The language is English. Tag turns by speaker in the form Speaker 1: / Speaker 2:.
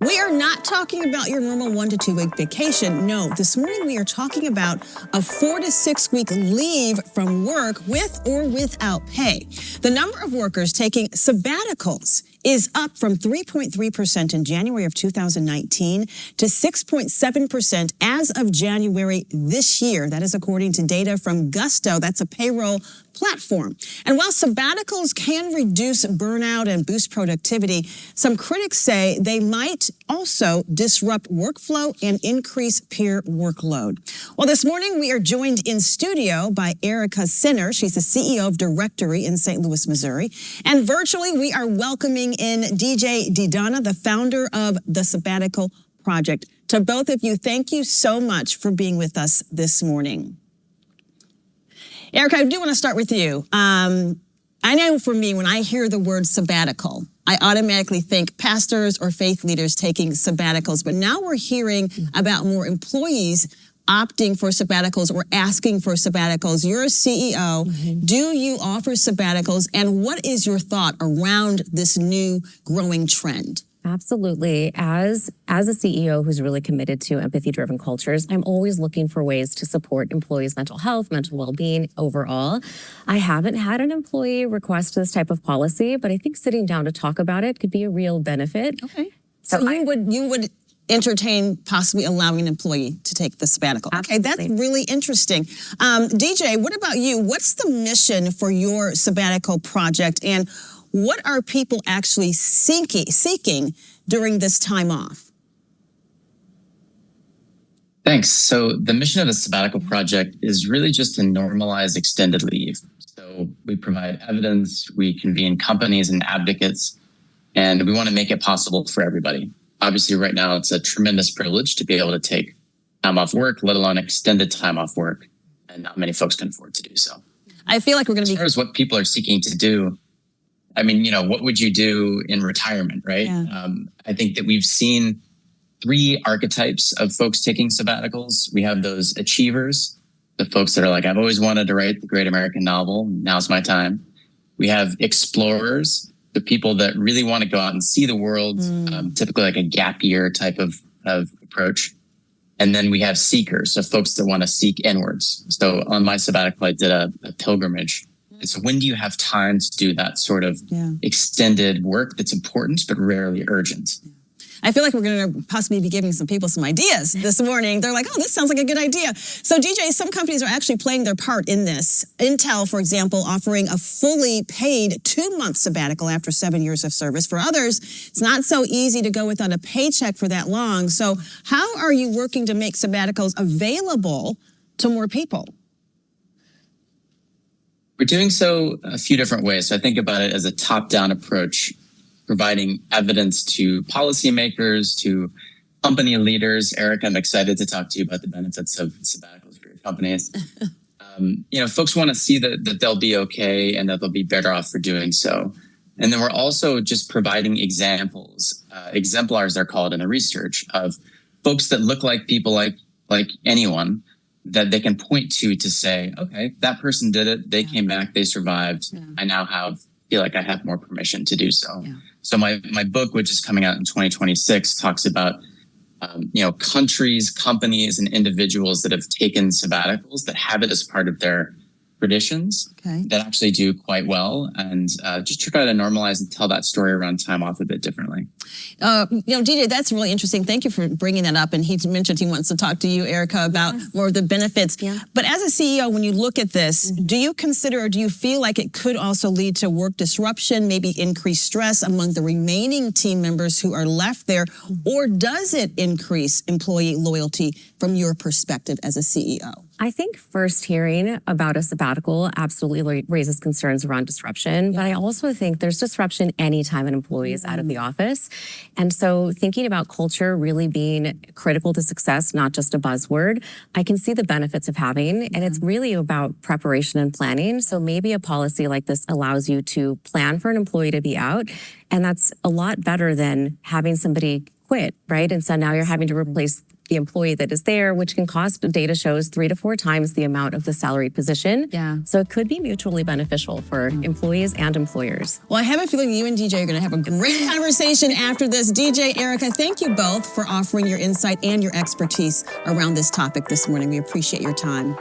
Speaker 1: We are not talking about your normal 1 to 2 week vacation. No, this morning we are talking about a 4 to 6 week leave from work with or without pay. The number of workers taking sabbaticals is up from 3.3% in January of 2019 to 6.7% as of January this year. That is according to data from Gusto. That's a payroll platform. And while sabbaticals can reduce burnout and boost productivity, some critics say they might also disrupt workflow and increase peer workload. Well, this morning we are joined in studio by Erica Sinner. She's the CEO of Directorie in St. Louis, Missouri. And virtually we are welcoming in DJ DiDonna, the founder of the Sabbatical Project. To both of you, thank you so much for being with us this morning. Erica, I do want to start with you. I know for me, when I hear the word sabbatical, I automatically think pastors or faith leaders taking sabbaticals. But now we're hearing about more employees opting for sabbaticals or asking for sabbaticals. You're a CEO. Do you offer sabbaticals? And what is your thought around this new growing trend?
Speaker 2: Absolutely. As a CEO who's really committed to empathy-driven cultures, I'm always looking for ways to support employees' mental health, mental well-being overall. I haven't had an employee request this type of policy, but I think sitting down to talk about it could be a real benefit.
Speaker 1: Okay. So you would entertain possibly allowing an employee to take the sabbatical.
Speaker 2: Absolutely.
Speaker 1: Okay, that's really interesting. DJ, what about you? What's the mission for your sabbatical project, and what are people actually seeking during this time off?
Speaker 3: Thanks. So the mission of the Sabbatical Project is really just to normalize extended leave. So we provide evidence, we convene companies and advocates, and we want to make it possible for everybody. Obviously, right now, it's a tremendous privilege to be able to take time off work, let alone extended time off work, and not many folks can afford to do so.
Speaker 1: I feel like we're going to be...
Speaker 3: As far as what people are seeking to do, I mean, what would you do in retirement, right?
Speaker 1: Yeah.
Speaker 3: I think that we've seen 3 archetypes of folks taking sabbaticals. We have those achievers, the folks that are like, I've always wanted to write the great American novel. Now's my time. We have explorers, the people that really want to go out and see the world, typically like a gap year type of approach. And then we have seekers, so folks that want to seek inwards. So on my sabbatical, I did a pilgrimage. And so when do you have time to do that sort of extended work that's important but rarely urgent?
Speaker 1: I feel like we're going to possibly be giving some people some ideas this morning. They're like, oh, this sounds like a good idea. So DJ, some companies are actually playing their part in this. Intel, for example, offering a fully paid 2-month sabbatical after 7 years of service. For others, it's not so easy to go without a paycheck for that long. So how are you working to make sabbaticals available to more people?
Speaker 3: We're doing so a few different ways. So I think about it as a top-down approach, providing evidence to policymakers, to company leaders. Eric, I'm excited to talk to you about the benefits of sabbaticals for your companies. Folks want to see that they'll be okay and that they'll be better off for doing so. And then we're also just providing examples, exemplars they're called in the research, of folks that look like people like anyone, that they can point to say, okay, that person did it. They came back, they survived. I now feel like I have more permission to do so. So my book, which is coming out in 2026, talks about, countries, companies, and individuals that have taken sabbaticals, that have it as part of their traditions, that actually do quite well, and just try to normalize and tell that story around time off a bit differently.
Speaker 1: DJ, that's really interesting. Thank you for bringing that up. And he mentioned he wants to talk to you, Erica, about more of the benefits. But as a CEO, when you look at this, do you consider, or do you feel like it could also lead to work disruption, maybe increased stress among the remaining team members who are left there? Or does it increase employee loyalty from your perspective as a CEO?
Speaker 2: I think first hearing about a sabbatical absolutely raises concerns around disruption, but I also think there's disruption anytime an employee is out of the office. And so thinking about culture really being critical to success, not just a buzzword, I can see the benefits of having, and it's really about preparation and planning. So maybe a policy like this allows you to plan for an employee to be out, and that's a lot better than having somebody quit, right? And so now you're having to replace the employee that is there, which can cost, data shows, 3 to 4 times the amount of the salaried position.
Speaker 1: Yeah.
Speaker 2: So it could be mutually beneficial for employees and employers.
Speaker 1: Well, I have a feeling you and DJ are going to have a great conversation after this. DJ, Erica, thank you both for offering your insight and your expertise around this topic this morning. We appreciate your time.